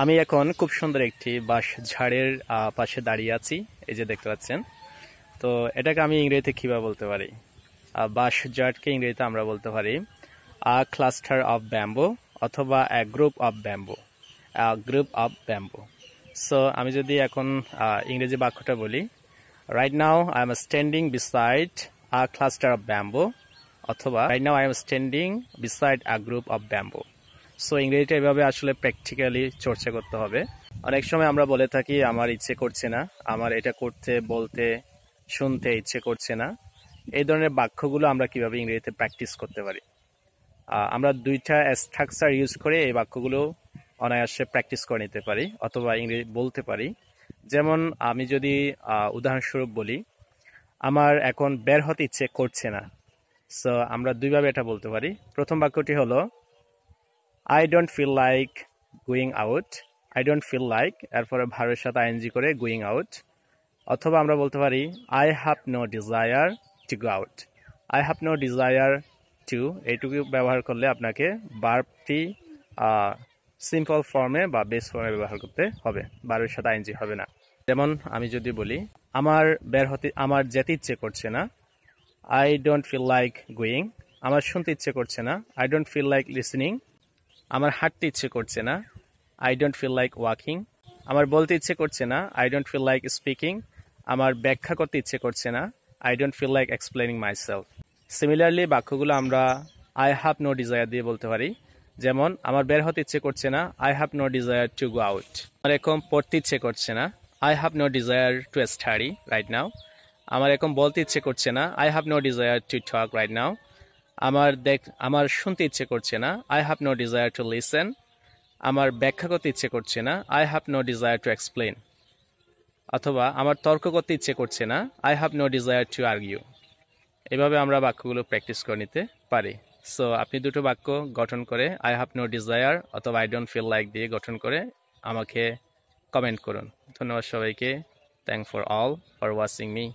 আমি এখন খুব সুন্দর একটি বাঁশ ঝাড়ের পাশে দাঁড়িয়ে আছি। এই যে দেখতে পাচ্ছেন। তো এটাকে আমি ইংরেজিতে কিভাবে বলতে পারি? বাঁশ ঝাড়কে ইংরেজিতে আমরা বলতে পারি আ ক্লাস্টার অফ ব্যাম্বো অথবা a group of bamboo. Group of bamboo. So আমি যদি এখন ইংরেজি বাক্যটা বলি, right now I am standing beside a cluster of bamboo, অথবা right now I am standing beside a group of bamboo. So ইংরেজিটা এভাবে আসলে প্র্যাকটিক্যালি চর্চা করতে হবে। অনেক সময় আমরা বলে থাকি আমার ইচ্ছে করছে না, আমার এটা করতে বলতে শুনতে ইচ্ছে করছে না। এই ধরনের বাক্যগুলো আমরা কিভাবে ইংরেজিতে প্র্যাকটিস করতে পারি? আমরা দুইটা স্ট্রাকচার ইউজ করে এই বাক্যগুলো অনায়াসে প্র্যাকটিস করে নিতে পারি অথবা ইংরেজি বলতে পারি। যেমন আমি যদি উদাহরণস্বরূপ বলি, আমার এখন বের হতে ইচ্ছে করছে না। সো আমরা দুইভাবে এটা বলতে পারি। প্রথম বাক্যটি হলো I don't feel like going out. I don't feel like এরপরে ভার্বের সাথে আইএনজি করে going out। অথবা আমরা বলতে পারি I have no desire to go out. I have no desire to, এইটুকু ব্যবহার করলে আপনাকে ভার্বটি সিম্পল ফর্মে বা বেস ফর্মে ব্যবহার করতে হবে, ভার্বের সাথে আইএনজি হবে না। যেমন আমি যদি বলি আমার যেতে ইচ্ছে করছে না, I don't feel like going. আমার শুনতে ইচ্ছে করছে না, I don't feel like listening. আমার হাঁটতে ইচ্ছে করছে না, I don't feel like walking. আমার বলতে ইচ্ছে করছে না, I don't feel like speaking. আমার ব্যাখ্যা করতে ইচ্ছে করছে না, I don't feel like explaining myself. Similarly বাক্যগুলো আমরা আই হ্যাভ নো ডিজায়ার দিয়ে বলতে পারি। যেমন আমার বের হতে ইচ্ছে করছে না, I have no desire to go out. আমার এখন পড়তে ইচ্ছে করছে না, I have no desire to study right now. আমার এখন বলতে ইচ্ছে করছে না, I have no desire to talk right now. আমার শুনতে ইচ্ছে করছে না, I have no desire to listen. আমার ব্যাখ্যা করতে ইচ্ছে করছে না, I have no desire to explain. অথবা আমার তর্ক করতে ইচ্ছে করছে না, I have no desire to argue. এভাবে আমরা বাক্যগুলো প্র্যাকটিস করে নিতে পারি। সো আপনি দুটো বাক্য গঠন করে আই হ্যাভ নো ডিজায়ার অথবা আই ডোন্ট ফিল লাইক দিয়ে গঠন করে আমাকে কমেন্ট করুন। ধন্যবাদ সবাইকে। Thank for all for watching me.